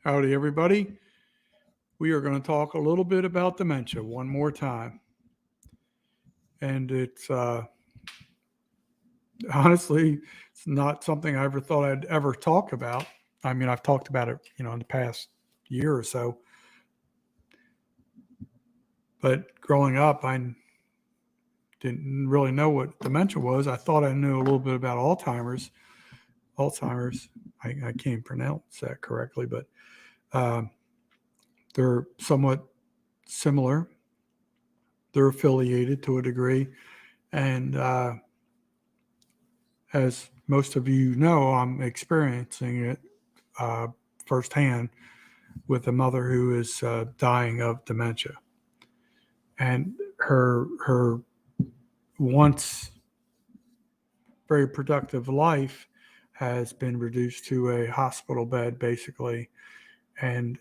Howdy, everybody. We are going to talk a little bit about dementia one more time. And it's honestly, it's not something I ever thought I'd ever talk about. I mean, I've talked about it, in the past year or so. But growing up, I didn't really know what dementia was. I thought I knew a little bit about Alzheimer's. I can't pronounce that correctly, but um, they're somewhat similar. They're affiliated to a degree. And as most of you know, I'm experiencing it uh, firsthand with a mother who is dying of dementia, and her once very productive life has been reduced to a hospital bed, basically, and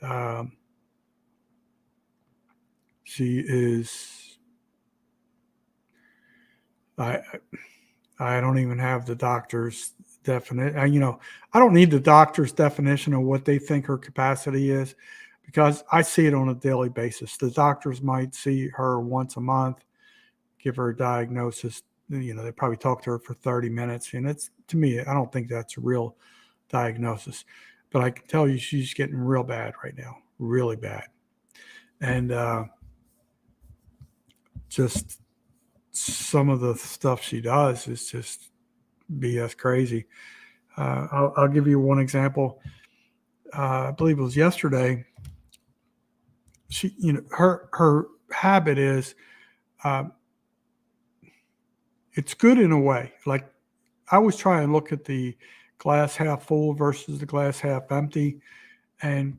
she is. I I don't even have the doctor's definite. I don't need the doctor's definition of what they think her capacity is because I see it on a daily basis. The doctors might see her once a month, give her a diagnosis. They probably talk to her for 30 minutes. And it's, to me, I don't think that's a real diagnosis. But I can tell you she's getting real bad right now, really bad. And just some of the stuff she does is just BS crazy. I'll give you one example. I believe it was yesterday. Her habit is, uh, it's good in a way. Like I always try and look at the glass half full versus the glass half empty, and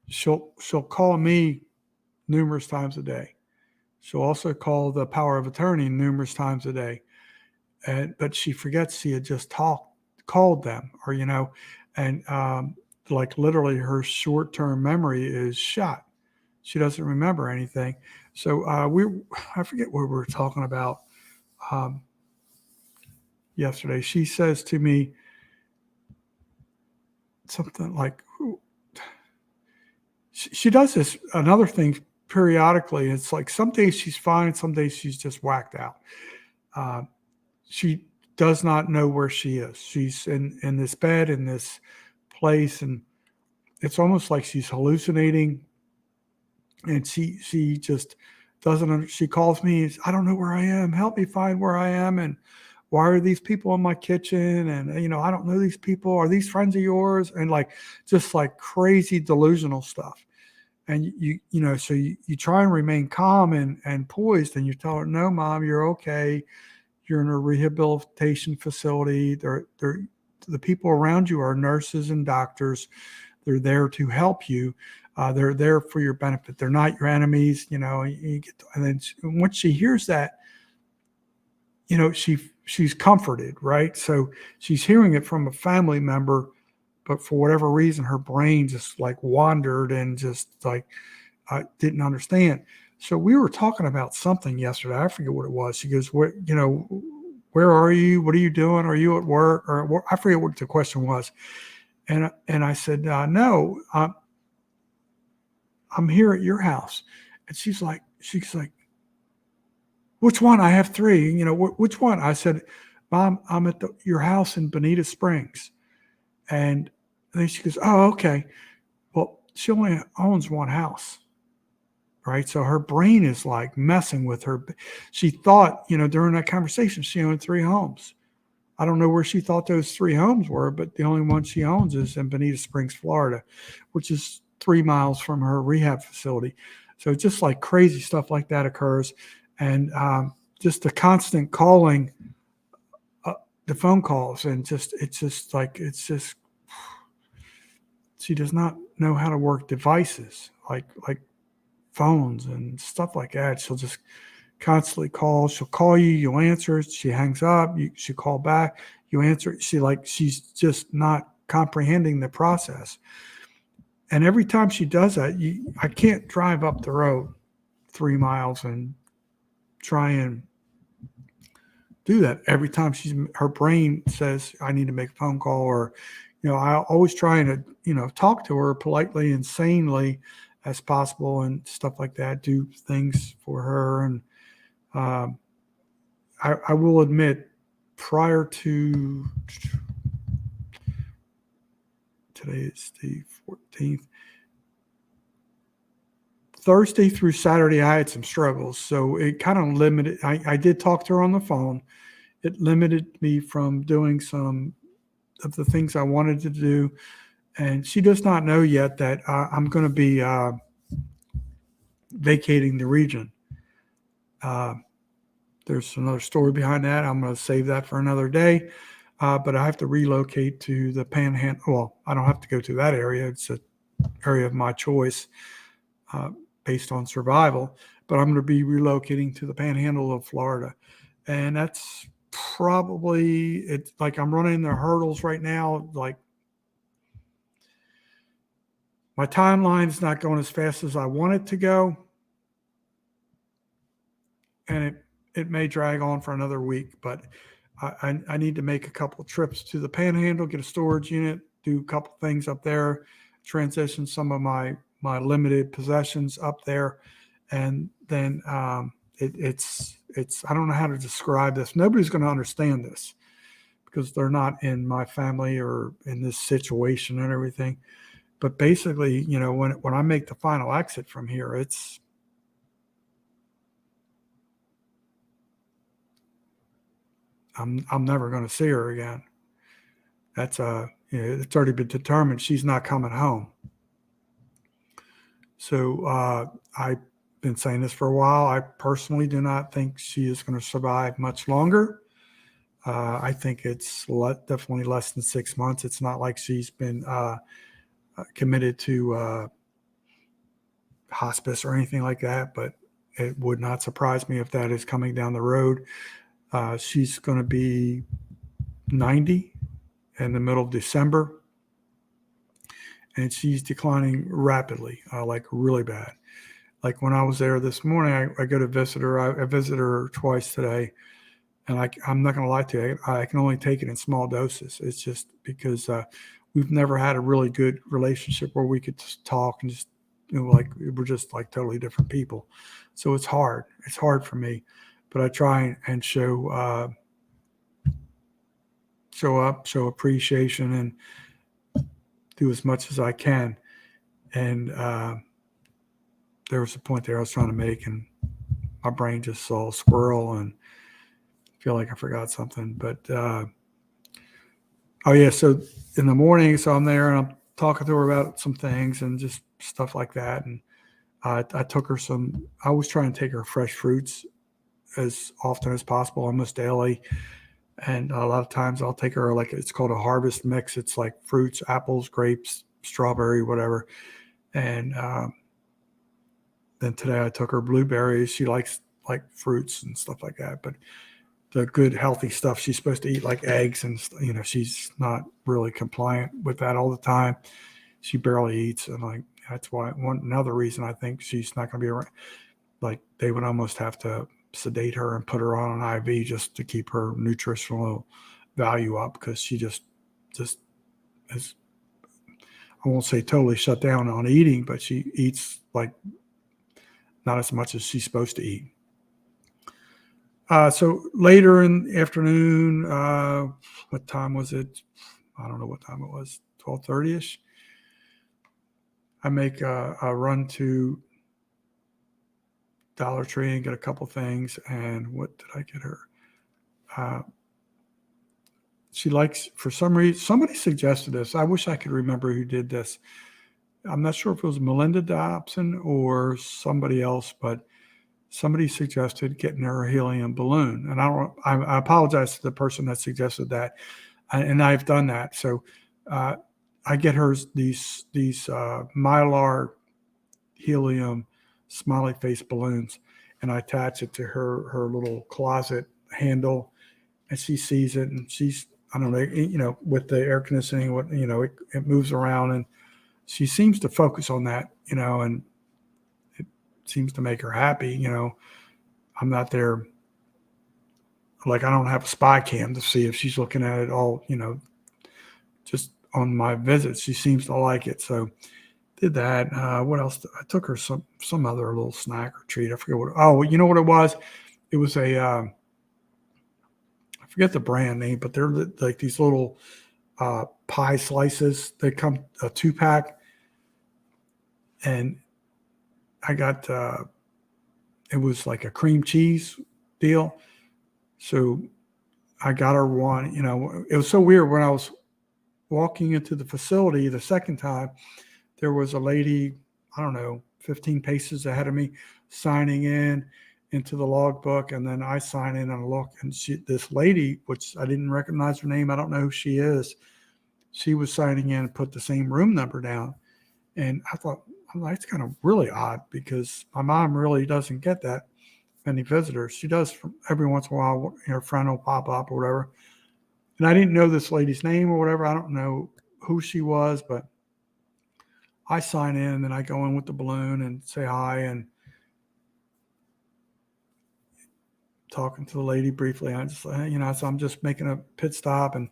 she'll call me numerous times a day. She'll also call the power of attorney numerous times a day, but she forgets she had just called them, and like literally her short term memory is shot. She doesn't remember anything. So I forget what we were talking about um, yesterday. She says to me something like, she does this another thing periodically. It's like some days she's fine, some days she's just whacked out. Uh, she does not know where she is. She's in this bed in this place, and it's almost like she's hallucinating. And she just doesn't. She calls me. I don't know where I am. Help me find where I am. And why are these people in my kitchen? And I don't know these people. Are these friends of yours? And like just like crazy delusional stuff. And so you try and remain calm and poised, and you tell her, no, mom, you're okay. You're in a rehabilitation facility. The people around you are nurses and doctors. They're there to help you. They're there for your benefit. They're not your enemies. And then once she hears that, she's comforted, right? So she's hearing it from a family member, but for whatever reason, her brain just like wandered and just like didn't understand. So we were talking about something yesterday. I forget what it was. She goes, where are you? What are you doing? Are you at work? Or I forget what the question was. And I said, no, I'm here at your house. And she's like, which one? I have three. Which one? I said, Mom, I'm at your house in Bonita Springs. And then she goes, oh, okay. Well, she only owns one house, right? So her brain is like messing with her. She thought, during that conversation, she owned three homes. I don't know where she thought those three homes were, but the only one she owns is in Bonita Springs, Florida, which is 3 miles from her rehab facility. So just like crazy stuff like that occurs. And just the constant calling, the phone calls, and she does not know how to work devices like phones and stuff like that. She'll just constantly call. She'll call you, you'll answer it. She hangs up. She call back. You answer it. She's just not comprehending the process. And every time she does that, I can't drive up the road 3 miles and try and do that. Every time her brain says, I need to make a phone call, or I always trying to, talk to her politely and sanely as possible and stuff like that, do things for her. And um, I will admit, prior to today is the 14th, Thursday through Saturday, I had some struggles. So it kind of limited, I did talk to her on the phone. It limited me from doing some of the things I wanted to do. And she does not know yet that I'm going to be vacating the region. Uh, there's another story behind that. I'm going to save that for another day. But I have to relocate to the Panhandle. Well, I don't have to go to that area. It's an area of my choice uh, based on survival. But I'm going to be relocating to the Panhandle of Florida, and that's probably it's like I'm running the hurdles right now. Like my timeline is not going as fast as I want it to go, and it may drag on for another week. But I need to make a couple of trips to the Panhandle, get a storage unit, do a couple things up there, transition some of my limited possessions up there, and then it's I don't know how to describe this. Nobody's going to understand this because they're not in my family or in this situation and everything. But basically, when I make the final exit from here, I'm never going to see her again. That's it's already been determined she's not coming home. So I've been saying this for a while. I personally do not think she is going to survive much longer. I think it's definitely less than 6 months. It's not like she's been committed to hospice or anything like that, but it would not surprise me if that is coming down the road. She's going to be 90 in the middle of December, and she's declining rapidly, like really bad. Like when I was there this morning, I go to visit her. I visited her twice today, and I'm not going to lie to you. I can only take it in small doses. It's just because we've never had a really good relationship where we could just talk and just, like we're just like totally different people. So it's hard. It's hard for me, but I try and show up, show appreciation, and do as much as I can. And there was a point there I was trying to make, and my brain just saw a squirrel and feel like I forgot something. But oh yeah, so in the morning, so I'm there and I'm talking to her about some things and just stuff like that. And I took her some. I always try and take her fresh fruits as often as possible, almost daily. And a lot of times I'll take her like it's called a harvest mix. It's like fruits, apples, grapes, strawberry, whatever. And then today I took her blueberries. She likes like fruits and stuff like that, but the good healthy stuff she's supposed to eat, like eggs, and she's not really compliant with that all the time. She barely eats, and like that's why another reason I think she's not going to be around. Like they would almost have to sedate her and put her on an IV just to keep her nutritional value up, because she just is, I won't say totally shut down on eating, but she eats like not as much as she's supposed to eat. So later in the afternoon, what time was it? I don't know what time it was, 12:30ish. I make a run to Dollar Tree and get a couple things. And what did I get her? She likes, for some reason, somebody suggested this. I wish I could remember who did this. I'm not sure if it was Melinda Dobson or somebody else, but somebody suggested getting her a helium balloon. And I apologize to the person that suggested that. And I've done that. So I get her these Mylar helium smiley face balloons, and I attach it to her little closet handle, and she sees it, and she's, I don't know, with the air conditioning, it moves around, and she seems to focus on that, and it seems to make her happy. I'm not there, like I don't have a spy cam to see if she's looking at it all, just on my visits. She seems to like it. So did that. What else? I took her some other little snack or treat. I forget what. Oh, you know what it was? It was I forget the brand name, but they're like these little pie slices. They come a 2-pack, and I got it was like a cream cheese deal. So I got her one. It was so weird when I was walking into the facility the second time. There was a lady, I don't know, 15 paces ahead of me, signing in into the logbook, and then I sign in and look, and this lady, which I didn't recognize her name, I don't know who she is. She was signing in and put the same room number down, and I thought, that's kind of really odd because my mom really doesn't get that many visitors. She does every once in a while. Her friend will pop up or whatever, and I didn't know this lady's name or whatever. I don't know who she was, but I sign in and then I go in with the balloon and say hi and talking to the lady briefly. I just, so I'm just making a pit stop and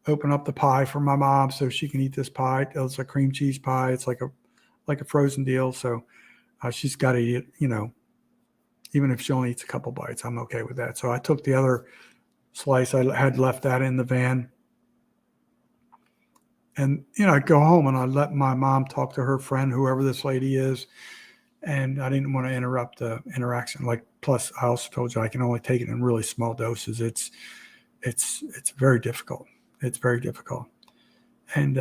open up the pie for my mom so she can eat this pie. It's a cream cheese pie. It's like a frozen deal. So she's got to eat it, even if she only eats a couple bites, I'm okay with that. So I took the other slice. I had left that in the van. And, I go home and I let my mom talk to her friend, whoever this lady is. And I didn't want to interrupt the interaction. Plus I also told you I can only take it in really small doses. It's very difficult. It's very difficult. And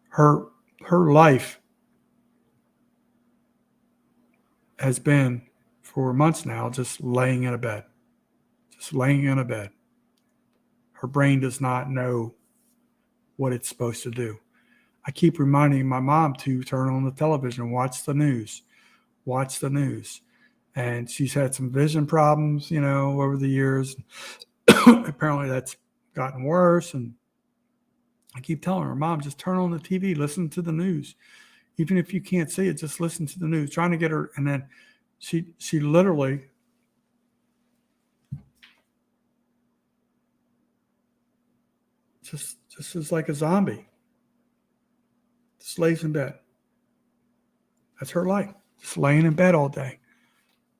her life has been for months now just laying in a bed. Her brain does not know what it's supposed to do. I keep reminding my mom to turn on the television, watch the news. And she's had some vision problems, over the years. Apparently that's gotten worse. And I keep telling her, Mom, just turn on the TV, listen to the news. Even if you can't see it, just listen to the news. Trying to get her. And then she literally just is like a zombie. Just lays in bed. That's her life. Just laying in bed all day.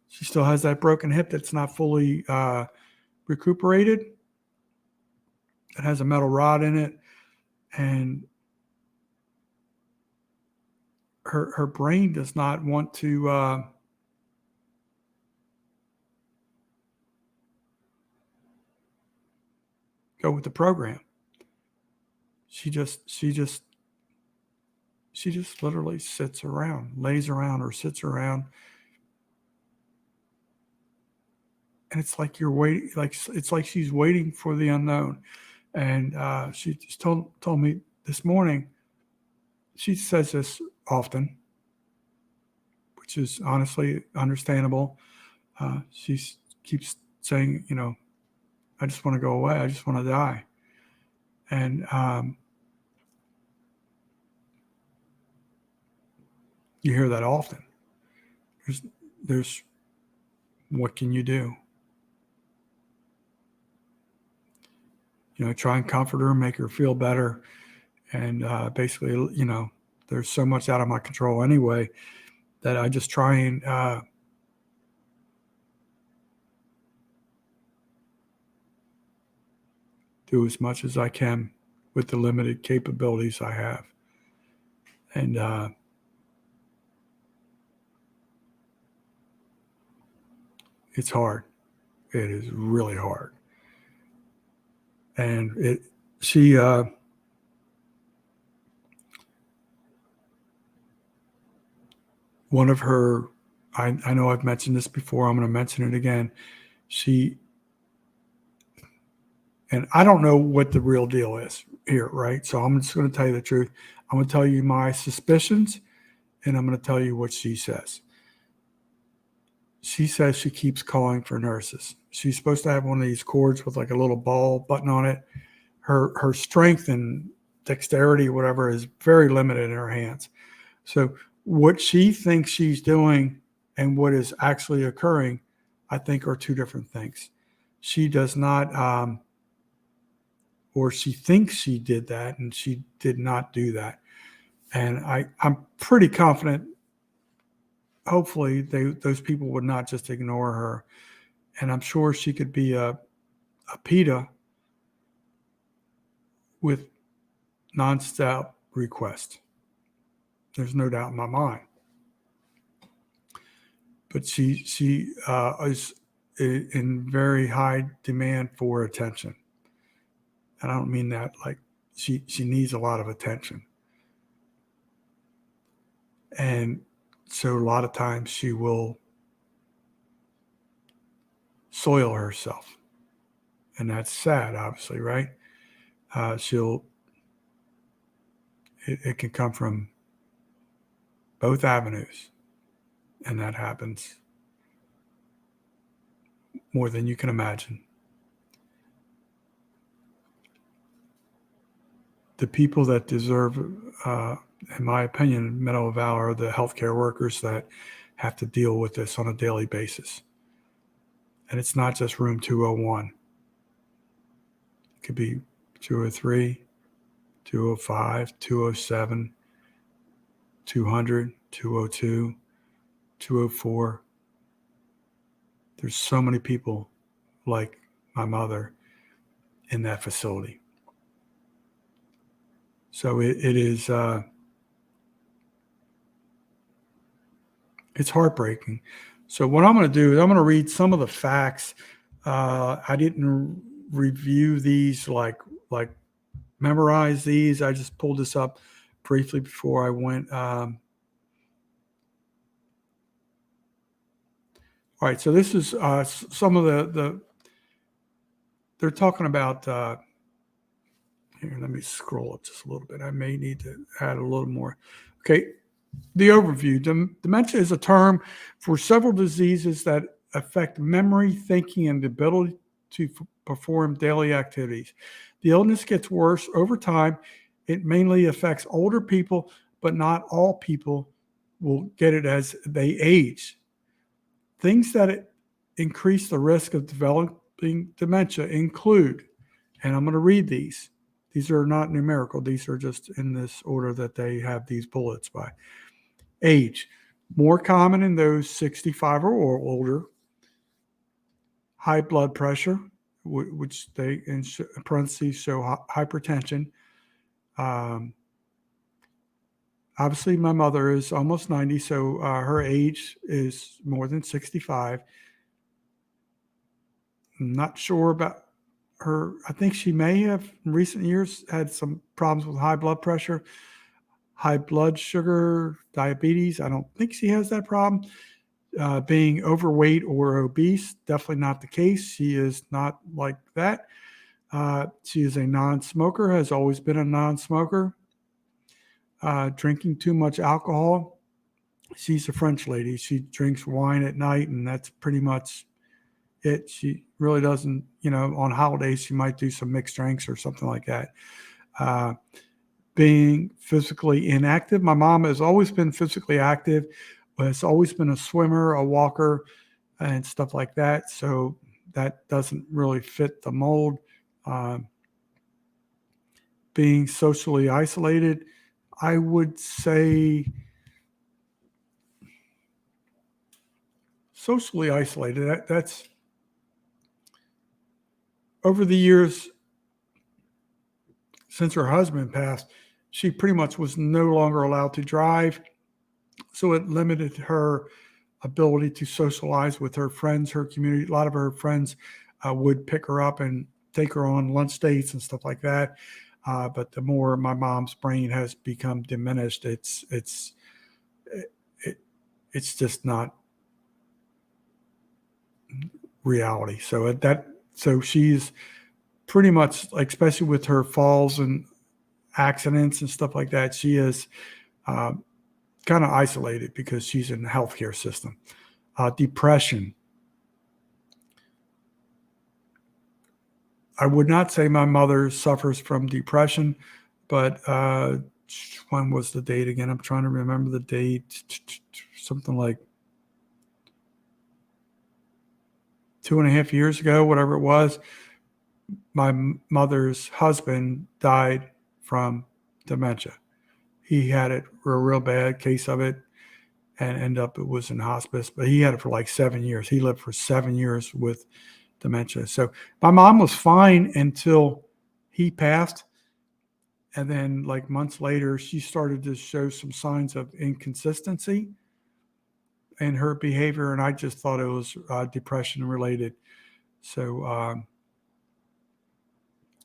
She still has that broken hip that's not fully recuperated. It has a metal rod in it. And her brain does not want to go with the program. She just literally sits around, lays around, or sits around. And it's like you're waiting, it's like she's waiting for the unknown. And she just told me this morning, she says this often, which is honestly understandable. She keeps saying, I just want to go away. I just want to die. And you hear that often. There's what can you do? Try and comfort her, make her feel better. And basically, there's so much out of my control anyway that I just try and do as much as I can with the limited capabilities I have. And it's hard. It is really hard. And she one of her, I know I've mentioned this before, I'm going to mention it again. And I don't know what the real deal is here, right? So I'm just going to tell you the truth. I'm going to tell you my suspicions, and I'm going to tell you what she says. She says she keeps calling for nurses. She's supposed to have one of these cords with like a little ball button on it. Her strength and dexterity, whatever, is very limited in her hands. So what she thinks she's doing and what is actually occurring, I think, are two different things. She does not or she thinks she did that, and she did not do that. And I'm pretty confident, hopefully, those people would not just ignore her. And I'm sure she could be a PETA with nonstop request. There's no doubt in my mind. But she is in very high demand for attention. And I don't mean that like she needs a lot of attention. And so a lot of times she will soil herself. And that's sad, obviously, right? It can come from both avenues. And that happens more than you can imagine. The people that deserve, in my opinion, medal of valor are the healthcare workers that have to deal with this on a daily basis. And it's not just room 201. It could be 203, 205, 207, 200, 202, 204. There's so many people like my mother in that facility. So it is, it's heartbreaking. So what I'm going to do is I'm going to read some of the facts. I didn't review these like memorize these. I just pulled this up briefly before I went. All right, so this is some of the they're talking about. Here, let me scroll up just a little bit. I may need to add a little more. Okay, the overview. Dementia is a term for several diseases that affect memory, thinking, and the ability to perform daily activities. The illness gets worse over time. It mainly affects older people, but not all people will get it as they age. Things that increase the risk of developing dementia include, and I'm going to read these. These are not numerical. These are just in this order that they have these bullets by. Age, more common in those 65 or older. High blood pressure, which they in parentheses show hypertension. Obviously, my mother is almost 90, so her age is more than 65. I'm not sure about her. I think she may have in recent years had some problems with high blood pressure, high blood sugar, diabetes. I don't think she has that problem. Being overweight or obese, definitely not the case. She is not like that. She is a non-smoker, has always been a non-smoker. Drinking too much alcohol. She's a French lady. She drinks wine at night, and that's pretty much it. She really doesn't, on holidays, she might do some mixed drinks or something like that. Being physically inactive. My mom has always been physically active, but has always been a swimmer, a walker, and stuff like that. So that doesn't really fit the mold. Being socially isolated. I would say socially isolated. That's over the years since her husband passed, she pretty much was no longer allowed to drive. So it limited her ability to socialize with her friends, her community. A lot of her friends would pick her up and take her on lunch dates and stuff like that. But the more my mom's brain has become diminished, it's just not reality. So she's pretty much, like, especially with her falls and accidents and stuff like that, she is kind of isolated because she's in the healthcare system. Depression. I would not say my mother suffers from depression, but when was the date again? I'm trying to remember the date. Something like 2.5 years ago, whatever it was. my mother's husband died from dementia. He had it a real bad case of it, and ended up it was in hospice. But he had it for like 7 years. He lived for 7 years with dementia. So my mom was fine until he passed. And then, like months later, she started to show some signs of inconsistency in her behavior. And I just thought it was depression related. So,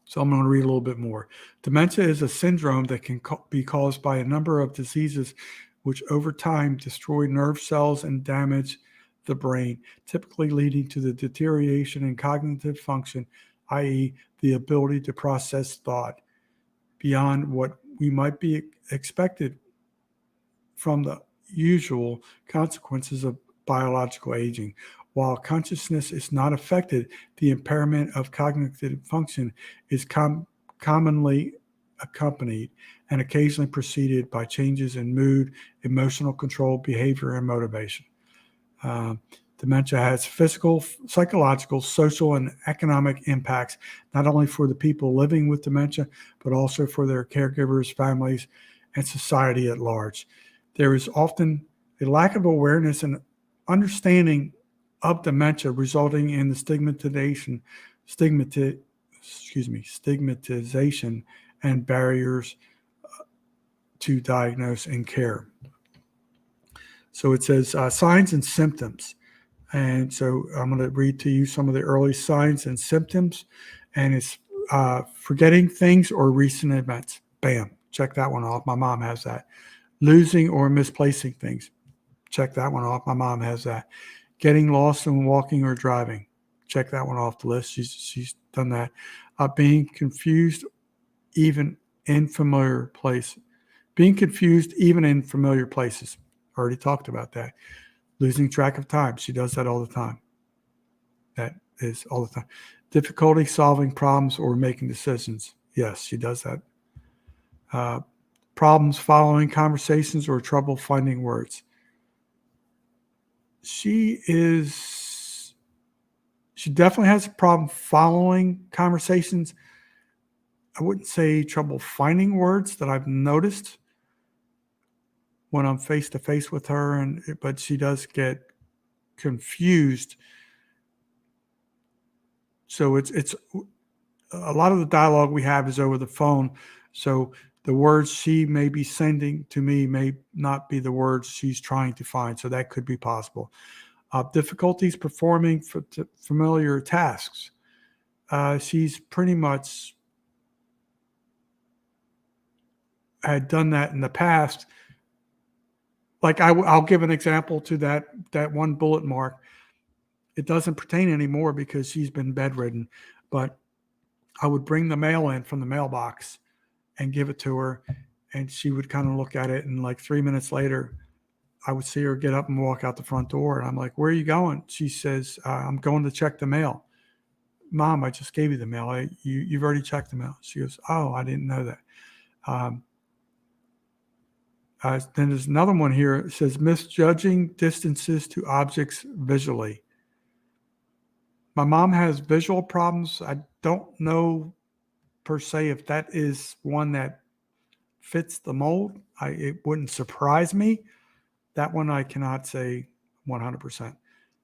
so I'm going to read a little bit more. Dementia is a syndrome that can be caused by a number of diseases which over time destroy nerve cells and damage the brain, typically leading to the deterioration in cognitive function, i.e., the ability to process thought beyond what we might be expected from the usual consequences of biological aging. While consciousness is not affected, the impairment of cognitive function is commonly accompanied and occasionally preceded by changes in mood, emotional control, behavior, and motivation. Uh, Dementia has physical, psychological, social, and economic impacts, not only for the people living with dementia, but also for their caregivers, families, and society at large. There is often a lack of awareness and understanding of dementia, resulting in the stigmatization and barriers to diagnose and care. So it says signs and symptoms. And so I'm going to read to you some of the early signs and symptoms. And it's forgetting things or recent events. Bam, check that one off. My mom has that. Losing or misplacing things. Check that one off. My mom has that. Getting lost in walking or driving. Check that one off the list. She's done that. Being confused even in familiar places. Being confused even in familiar places. Already talked about that. Losing track of time. She does that all the time. That is all the time. Difficulty solving problems or making decisions. Yes, she does that. Problems following conversations or trouble finding words. She definitely has a problem following conversations. I wouldn't say trouble finding words that I've noticed when I'm face to face with her, but she does get confused. So it's a lot of the dialogue we have is over the phone. So the words she may be sending to me may not be the words she's trying to find. So that could be possible. Difficulties performing familiar tasks. She's pretty much had done that in the past. Like I'll give an example to that one bullet mark. It doesn't pertain anymore because she's been bedridden, but I would bring the mail in from the mailbox and give it to her, and she would kind of look at it, and like 3 minutes later, I would see her get up and walk out the front door, and I'm like, "Where are you going?" She says, "I'm going to check the mail." Mom, I just gave you the mail. You've already checked the mail. She goes, "Oh, I didn't know that." Then there's another one here. It says misjudging distances to objects visually. My mom has visual problems. I don't know per se if that is one that fits the mold. It wouldn't surprise me. That one I cannot say 100%.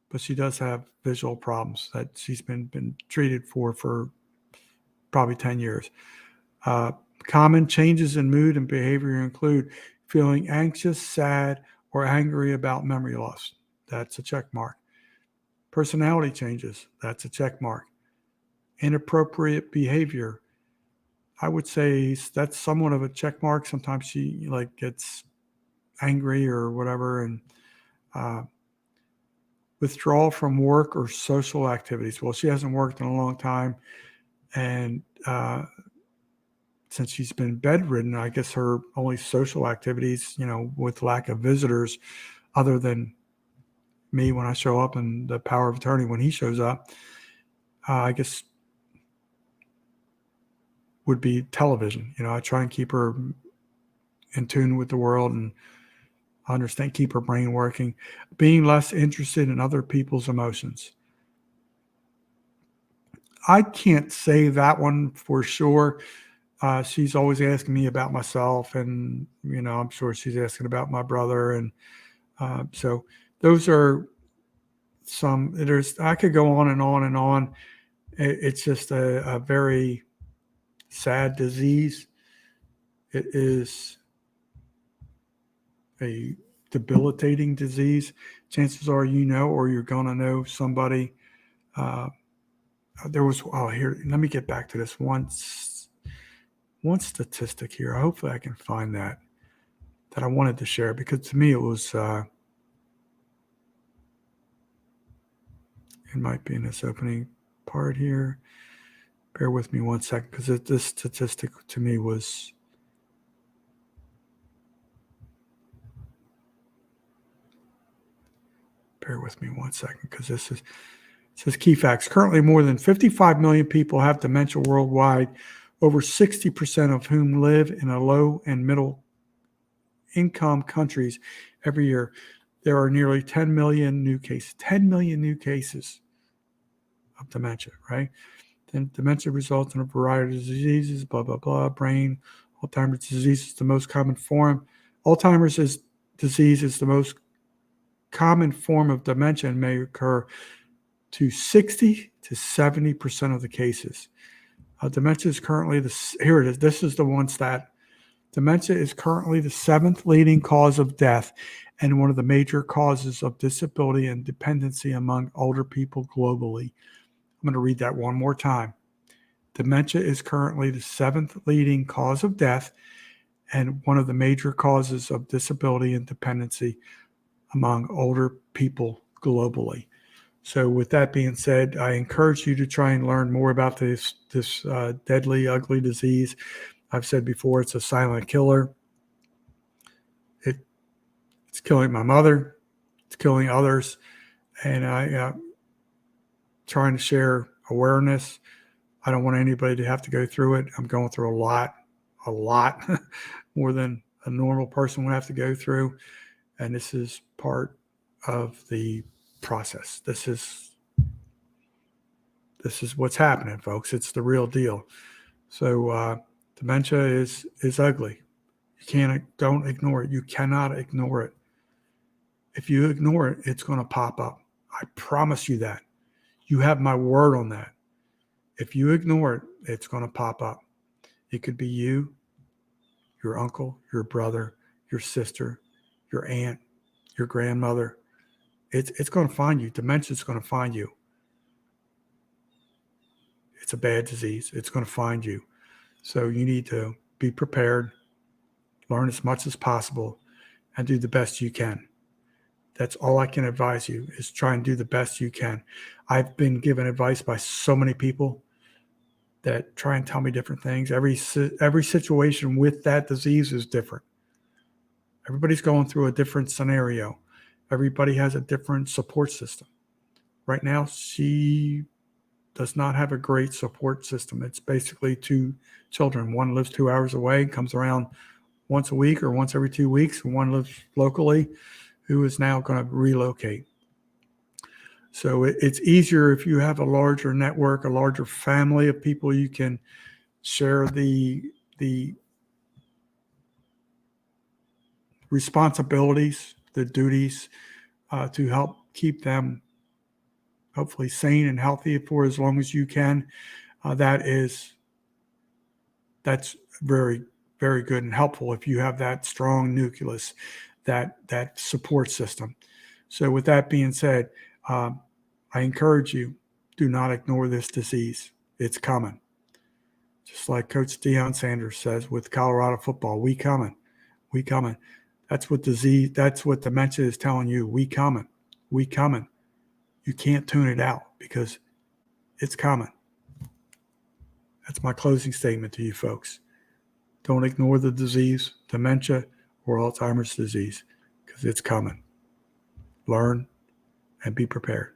But she does have visual problems that she's been treated for probably 10 years. Common changes in mood and behavior include feeling anxious, sad, or angry about memory loss. That's a check mark. Personality changes. That's a check mark. Inappropriate behavior. I would say that's somewhat of a check mark. Sometimes she like gets angry or whatever, and withdrawal from work or social activities. Well, she hasn't worked in a long time, and since she's been bedridden, I guess her only social activities, with lack of visitors, other than me when I show up and the power of attorney when he shows up, I guess would be television. I try and keep her in tune with the world and understand, keep her brain working. Being less interested in other people's emotions. I can't say that one for sure. She's always asking me about myself, and I'm sure she's asking about my brother, and so those are some. There's I could go on and on and on. It's just a very sad disease. It is a debilitating disease. Chances are or you're going to know somebody. Uh, there was, here, let me get back to this one statistic here. Hopefully I can find that I wanted to share, because to me it was, it might be in this opening part here. Bear with me 1 second, because this statistic to me was, bear with me 1 second, because it says key facts. Currently, more than 55 million people have dementia worldwide, over 60% of whom live in a low and middle income countries every year. There are nearly 10 million new cases. 10 million new cases of dementia, right? Then dementia results in a variety of diseases, blah, blah, blah. Brain, Alzheimer's disease is the most common form. Alzheimer's disease is the most common form of dementia and may occur to 60 to 70% of the cases. Dementia is currently here it is. This is the one stat. Dementia is currently the 7th leading cause of death and one of the major causes of disability and dependency among older people globally. I'm going to read that one more time. Dementia is currently the 7th leading cause of death and one of the major causes of disability and dependency among older people globally. So with that being said, I encourage you to try and learn more about this deadly, ugly disease. I've said before, it's a silent killer. It's killing my mother. It's killing others. And I trying to share awareness. I don't want anybody to have to go through it. I'm going through a lot more than a normal person would have to go through. And this is part of the process. This is what's happening, folks. It's the real deal. So dementia is ugly. Don't ignore it. You cannot ignore it. If you ignore it, it's going to pop up. I promise you that. You have my word on that. If you ignore it, it's going to pop up. It could be you, your uncle, your brother, your sister, your aunt, your grandmother. It's going to find you. Dementia is going to find you. It's a bad disease. It's going to find you. So you need to be prepared, learn as much as possible, and do the best you can. That's all I can advise you, is try and do the best you can. I've been given advice by so many people that try and tell me different things. Every situation with that disease is different. Everybody's going through a different scenario. Everybody has a different support system. Right now, she does not have a great support system. It's basically 2 children. One lives 2 hours away, comes around once a week or once every 2 weeks, and one lives locally, who is now going to relocate. So it's easier if you have a larger network, a larger family of people you can share the responsibilities, the duties, to help keep them hopefully sane and healthy for as long as you can. That's very, very good and helpful if you have that strong nucleus, that support system. So with that being said, I encourage you, do not ignore this disease. It's coming. Just like Coach Deion Sanders says with Colorado football, we coming. We coming. That's what dementia is telling you. We coming. We coming. You can't tune it out because it's coming. That's my closing statement to you folks. Don't ignore the disease, dementia, or Alzheimer's disease, because it's coming. Learn and be prepared.